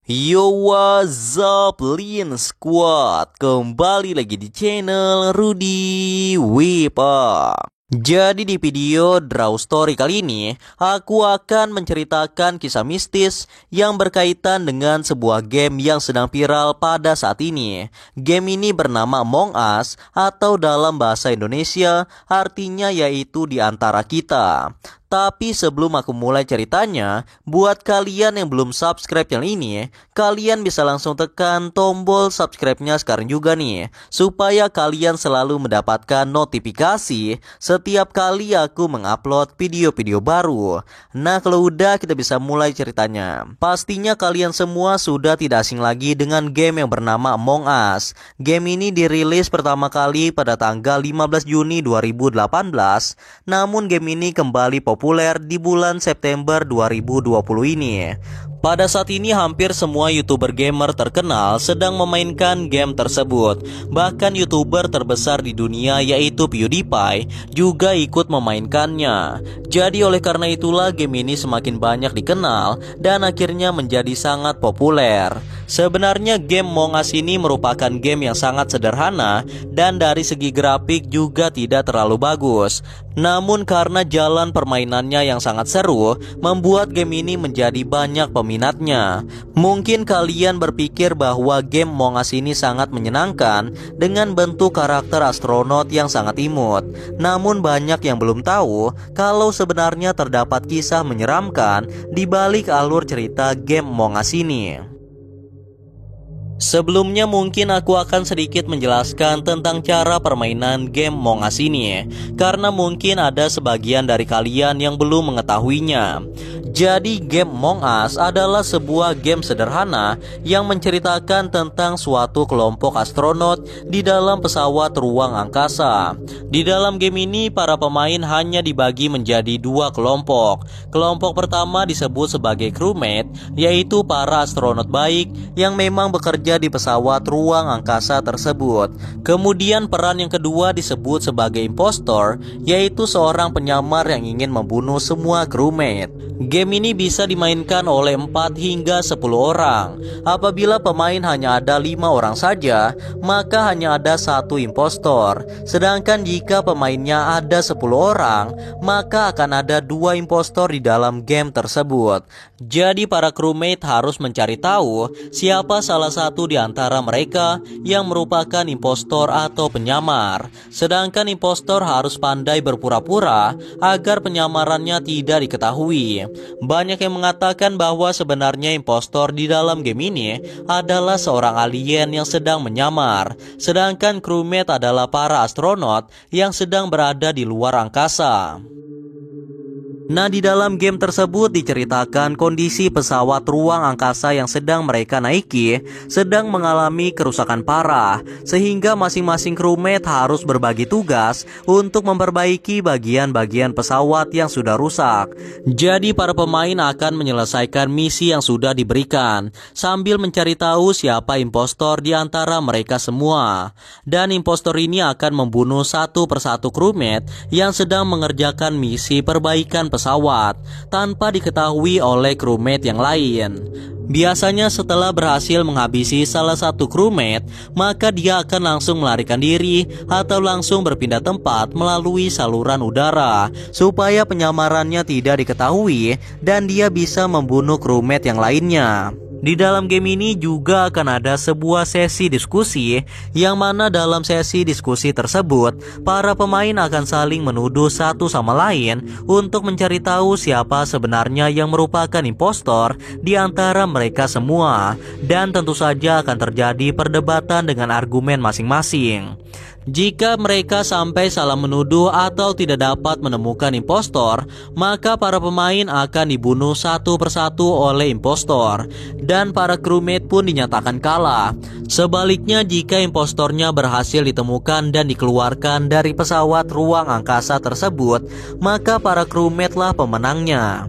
Yo, what's up, Lin Squad? Kembali lagi di channel Rudy Wipa. Jadi di video Draw Story kali ini, aku akan menceritakan kisah mistis yang berkaitan dengan sebuah game yang sedang viral pada saat ini. Game ini bernama Among Us, atau dalam bahasa Indonesia artinya yaitu di antara kita. Tapi sebelum aku mulai ceritanya, buat kalian yang belum subscribe channel ini, kalian bisa langsung tekan tombol subscribe-nya sekarang juga nih, supaya kalian selalu mendapatkan notifikasi setiap kali aku mengupload video-video baru. Nah, kalau udah, kita bisa mulai ceritanya. Pastinya kalian semua sudah tidak asing lagi dengan game yang bernama Among Us. Game ini dirilis pertama kali pada tanggal 15 Juni 2018, namun game ini kembali populer di bulan September 2020 ini. Pada saat ini hampir semua YouTuber gamer terkenal sedang memainkan game tersebut. Bahkan YouTuber terbesar di dunia yaitu PewDiePie juga ikut memainkannya. Jadi oleh karena itulah game ini semakin banyak dikenal dan akhirnya menjadi sangat populer. Sebenarnya game Among Us ini merupakan game yang sangat sederhana dan dari segi grafik juga tidak terlalu bagus. Namun karena jalan permainannya yang sangat seru, membuat game ini menjadi banyak peminatnya. Mungkin kalian berpikir bahwa game Among Us ini sangat menyenangkan dengan bentuk karakter astronot yang sangat imut. Namun banyak yang belum tahu kalau sebenarnya terdapat kisah menyeramkan di balik alur cerita game Among Us ini. Sebelumnya mungkin aku akan sedikit menjelaskan tentang cara permainan game Among Us ini, karena mungkin ada sebagian dari kalian yang belum mengetahuinya. Jadi game Among Us adalah sebuah game sederhana yang menceritakan tentang suatu kelompok astronot di dalam pesawat ruang angkasa. Di dalam game ini para pemain hanya dibagi menjadi dua kelompok. Kelompok pertama disebut sebagai crewmate, yaitu para astronot baik yang memang bekerja di pesawat ruang angkasa tersebut. Kemudian peran yang kedua disebut sebagai impostor, yaitu seorang penyamar yang ingin membunuh semua crewmate. Game ini bisa dimainkan oleh 4 hingga 10 orang. Apabila pemain hanya ada 5 orang saja, maka hanya ada satu impostor. Sedangkan jika pemainnya ada 10 orang, maka akan ada 2 impostor di dalam game tersebut. Jadi para crewmate harus mencari tahu siapa salah satu di antara mereka yang merupakan impostor atau penyamar. Sedangkan impostor harus pandai berpura-pura agar penyamarannya tidak diketahui. Banyak yang mengatakan bahwa sebenarnya impostor di dalam game ini adalah seorang alien yang sedang menyamar, sedangkan crewmate adalah para astronot yang sedang berada di luar angkasa. Nah, di dalam game tersebut diceritakan kondisi pesawat ruang angkasa yang sedang mereka naiki sedang mengalami kerusakan parah, sehingga masing-masing crewmate harus berbagi tugas untuk memperbaiki bagian-bagian pesawat yang sudah rusak. Jadi para pemain akan menyelesaikan misi yang sudah diberikan sambil mencari tahu siapa impostor di antara mereka semua. Dan impostor ini akan membunuh satu persatu crewmate yang sedang mengerjakan misi perbaikan pesawat tanpa diketahui oleh crewmate yang lain. Biasanya setelah berhasil menghabisi salah satu crewmate, maka dia akan langsung melarikan diri atau langsung berpindah tempat melalui saluran udara supaya penyamarannya tidak diketahui dan dia bisa membunuh crewmate yang lainnya. Di dalam game ini juga akan ada sebuah sesi diskusi, yang mana dalam sesi diskusi tersebut para pemain akan saling menuduh satu sama lain untuk mencari tahu siapa sebenarnya yang merupakan impostor di antara mereka semua. Dan tentu saja akan terjadi perdebatan dengan argumen masing-masing. Jika mereka sampai salah menuduh atau tidak dapat menemukan impostor, maka para pemain akan dibunuh satu persatu oleh impostor, dan para crewmate pun dinyatakan kalah. Sebaliknya, jika impostornya berhasil ditemukan dan dikeluarkan dari pesawat ruang angkasa tersebut, maka para crewmate lah pemenangnya.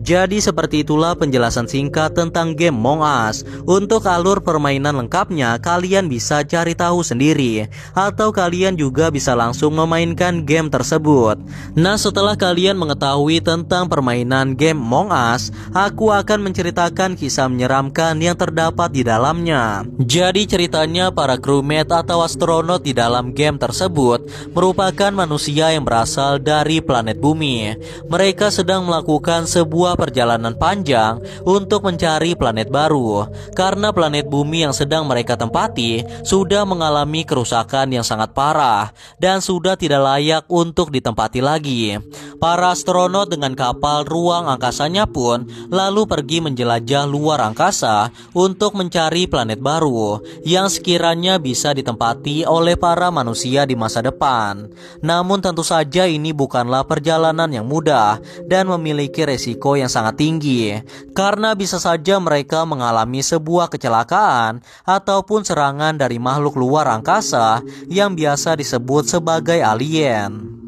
Jadi seperti itulah penjelasan singkat tentang game Among Us. Untuk alur permainan lengkapnya kalian bisa cari tahu sendiri, atau kalian juga bisa langsung memainkan game tersebut. Nah, setelah kalian mengetahui tentang permainan game Among Us, aku akan menceritakan kisah menyeramkan yang terdapat di dalamnya. Jadi ceritanya para crewmate atau astronot di dalam game tersebut merupakan manusia yang berasal dari planet bumi. Mereka sedang melakukan sebuah perjalanan panjang untuk mencari planet baru, karena planet bumi yang sedang mereka tempati sudah mengalami kerusakan yang sangat parah dan sudah tidak layak untuk ditempati lagi. Para astronot dengan kapal ruang angkasanya pun lalu pergi menjelajah luar angkasa untuk mencari planet baru yang sekiranya bisa ditempati oleh para manusia di masa depan. Namun tentu saja ini bukanlah perjalanan yang mudah dan memiliki resiko yang sangat tinggi, karena bisa saja mereka mengalami sebuah kecelakaan ataupun serangan dari makhluk luar angkasa yang biasa disebut sebagai alien.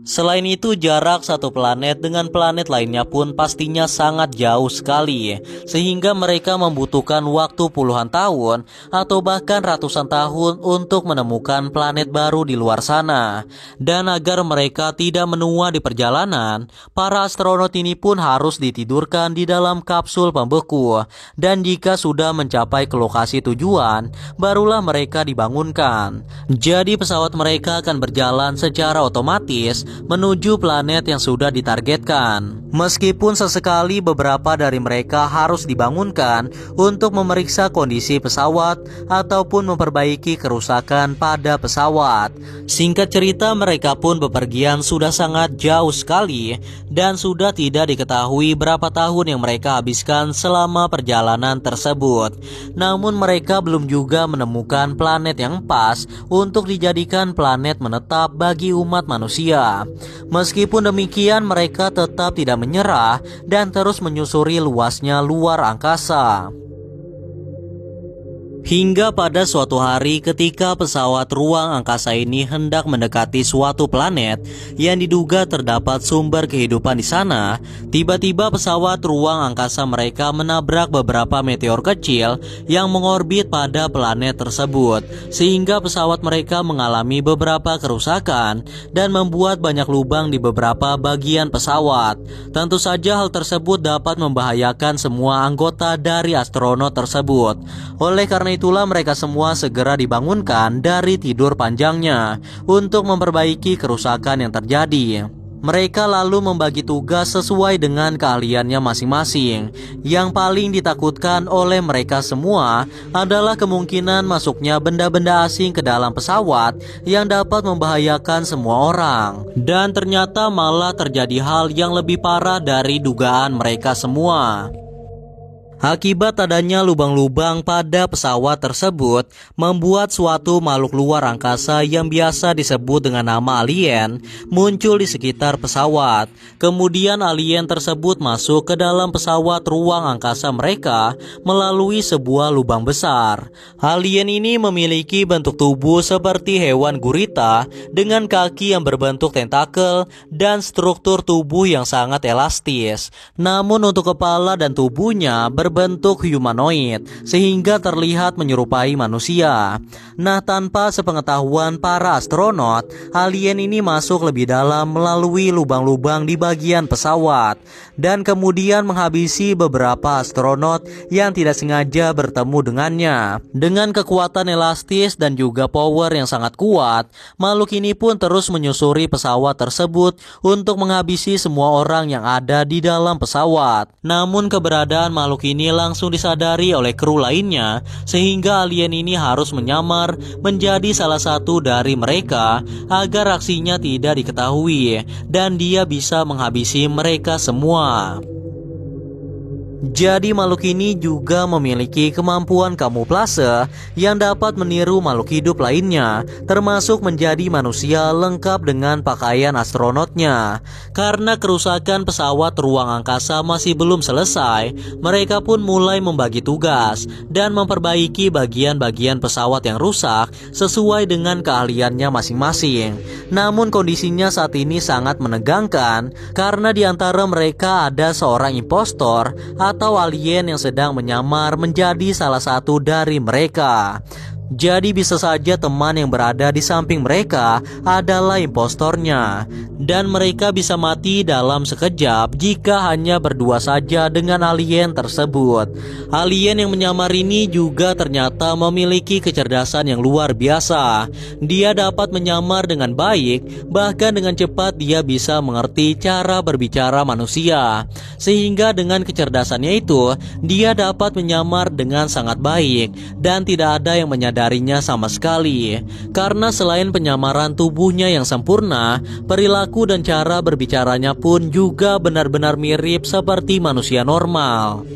Selain itu, jarak satu planet dengan planet lainnya pun pastinya sangat jauh sekali, sehingga mereka membutuhkan waktu puluhan tahun atau bahkan ratusan tahun untuk menemukan planet baru di luar sana. Dan agar mereka tidak menua di perjalanan, para astronot ini pun harus ditidurkan di dalam kapsul pembeku, dan jika sudah mencapai ke lokasi tujuan, barulah mereka dibangunkan. Jadi pesawat mereka akan berjalan secara otomatis menuju planet yang sudah ditargetkan. Meskipun sesekali beberapa dari mereka harus dibangunkan untuk memeriksa kondisi pesawat ataupun memperbaiki kerusakan pada pesawat. Singkat cerita, mereka pun bepergian sudah sangat jauh sekali dan sudah tidak diketahui berapa tahun yang mereka habiskan selama perjalanan tersebut. Namun mereka belum juga menemukan planet yang pas untuk dijadikan planet menetap bagi umat manusia. Meskipun demikian, mereka tetap tidak menyerah dan terus menyusuri luasnya luar angkasa. Hingga pada suatu hari ketika pesawat ruang angkasa ini hendak mendekati suatu planet yang diduga terdapat sumber kehidupan di sana, tiba-tiba pesawat ruang angkasa mereka menabrak beberapa meteor kecil yang mengorbit pada planet tersebut, sehingga pesawat mereka mengalami beberapa kerusakan dan membuat banyak lubang di beberapa bagian pesawat. Tentu saja hal tersebut dapat membahayakan semua anggota dari astronot tersebut. Oleh karena itulah mereka semua segera dibangunkan dari tidur panjangnya untuk memperbaiki kerusakan yang terjadi. Mereka lalu membagi tugas sesuai dengan keahliannya masing-masing. Yang paling ditakutkan oleh mereka semua adalah kemungkinan masuknya benda-benda asing ke dalam pesawat yang dapat membahayakan semua orang. Dan ternyata malah terjadi hal yang lebih parah dari dugaan mereka semua. Akibat adanya lubang-lubang pada pesawat tersebut membuat suatu makhluk luar angkasa yang biasa disebut dengan nama alien muncul di sekitar pesawat. Kemudian alien tersebut masuk ke dalam pesawat ruang angkasa mereka melalui sebuah lubang besar. Alien ini memiliki bentuk tubuh seperti hewan gurita dengan kaki yang berbentuk tentakel dan struktur tubuh yang sangat elastis. Namun untuk kepala dan tubuhnya berbentuk humanoid sehingga terlihat menyerupai manusia. Nah, tanpa sepengetahuan para astronot, alien ini masuk lebih dalam melalui lubang-lubang di bagian pesawat dan kemudian menghabisi beberapa astronot yang tidak sengaja bertemu dengannya. Dengan kekuatan elastis dan juga power yang sangat kuat, makhluk ini pun terus menyusuri pesawat tersebut untuk menghabisi semua orang yang ada di dalam pesawat. Namun keberadaan makhluk ini langsung disadari oleh kru lainnya, sehingga alien ini harus menyamar menjadi salah satu dari mereka agar aksinya tidak diketahui dan dia bisa menghabisi mereka semua. Jadi makhluk ini juga memiliki kemampuan kamuflase yang dapat meniru makhluk hidup lainnya, termasuk menjadi manusia lengkap dengan pakaian astronotnya. Karena kerusakan pesawat ruang angkasa masih belum selesai, mereka pun mulai membagi tugas dan memperbaiki bagian-bagian pesawat yang rusak sesuai dengan keahliannya masing-masing. Namun kondisinya saat ini sangat menegangkan karena di antara mereka ada seorang impostor atau alien yang sedang menyamar menjadi salah satu dari mereka. Jadi bisa saja teman yang berada di samping mereka adalah impostornya, dan mereka bisa mati dalam sekejap jika hanya berdua saja dengan alien tersebut. Alien yang menyamar ini juga ternyata memiliki kecerdasan yang luar biasa. Dia dapat menyamar dengan baik, bahkan dengan cepat dia bisa mengerti cara berbicara manusia. Sehingga dengan kecerdasannya itu, dia dapat menyamar dengan sangat baik dan tidak ada yang menyadarinya sama sekali. Karena selain penyamaran tubuhnya yang sempurna, perilaku dan cara berbicaranya pun juga benar-benar mirip seperti manusia normal.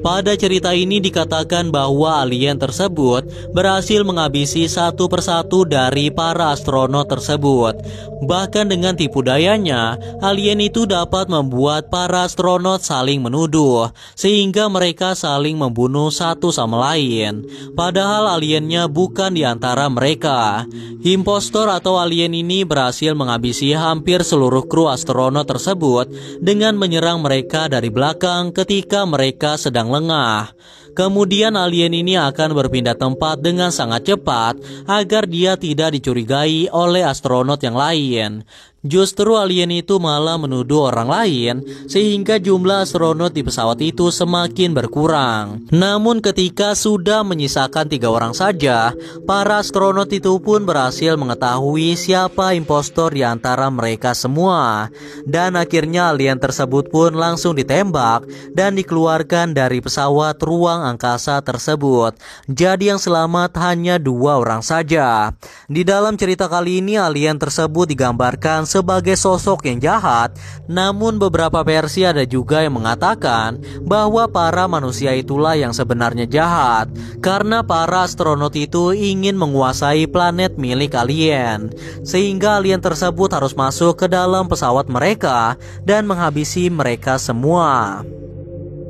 Pada cerita ini dikatakan bahwa alien tersebut berhasil menghabisi satu persatu dari para astronot tersebut. Bahkan dengan tipu dayanya, alien itu dapat membuat para astronot saling menuduh, sehingga mereka saling membunuh satu sama lain. Padahal aliennya bukan di antara mereka. Impostor atau alien ini berhasil menghabisi hampir seluruh kru astronot tersebut dengan menyerang mereka dari belakang ketika mereka sedang lengah. Kemudian alien ini akan berpindah tempat dengan sangat cepat agar dia tidak dicurigai oleh astronot yang lain. Justru alien itu malah menuduh orang lain sehingga jumlah astronot di pesawat itu semakin berkurang. Namun ketika sudah menyisakan 3 orang saja, para astronot itu pun berhasil mengetahui siapa impostor di antara mereka semua. Dan akhirnya alien tersebut pun langsung ditembak dan dikeluarkan dari pesawat ruang angkasa tersebut. Jadi yang selamat hanya 2 orang saja. Di dalam cerita kali ini alien tersebut digambarkan sebagai sosok yang jahat, namun beberapa versi ada juga yang mengatakan bahwa para manusia itulah yang sebenarnya jahat, karena para astronot itu ingin menguasai planet milik alien, sehingga alien tersebut harus masuk ke dalam pesawat mereka dan menghabisi mereka semua.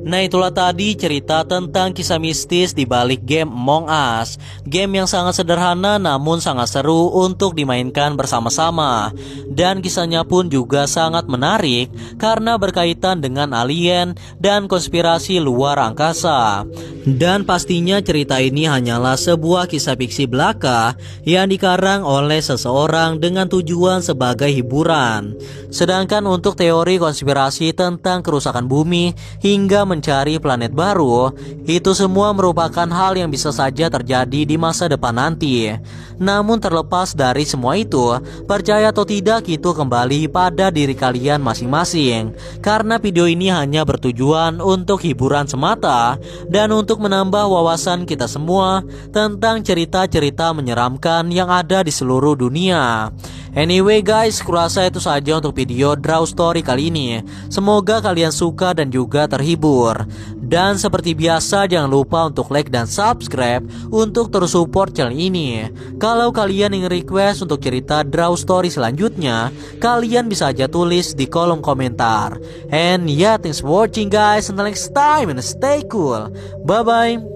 Nah, itulah tadi cerita tentang kisah mistis di balik game Among Us. Game yang sangat sederhana namun sangat seru untuk dimainkan bersama-sama. Dan kisahnya pun juga sangat menarik karena berkaitan dengan alien dan konspirasi luar angkasa. Dan pastinya cerita ini hanyalah sebuah kisah fiksi belaka yang dikarang oleh seseorang dengan tujuan sebagai hiburan. Sedangkan untuk teori konspirasi tentang kerusakan bumi hingga mencari planet baru, itu semua merupakan hal yang bisa saja terjadi di masa depan nanti. Namun terlepas dari semua itu, percaya atau tidak itu kembali pada diri kalian masing-masing. Karena video ini hanya bertujuan untuk hiburan semata dan untuk menambah wawasan kita semua tentang cerita-cerita menyeramkan yang ada di seluruh dunia. Anyway guys, kurasa itu saja untuk video Draw Story kali ini. Semoga kalian suka dan juga terhibur. Dan seperti biasa jangan lupa untuk like dan subscribe untuk terus support channel ini. Kalau kalian ingin request untuk cerita Draw Story selanjutnya, kalian bisa aja tulis di kolom komentar. And yeah, thanks for watching guys. Until next time and stay cool. Bye bye.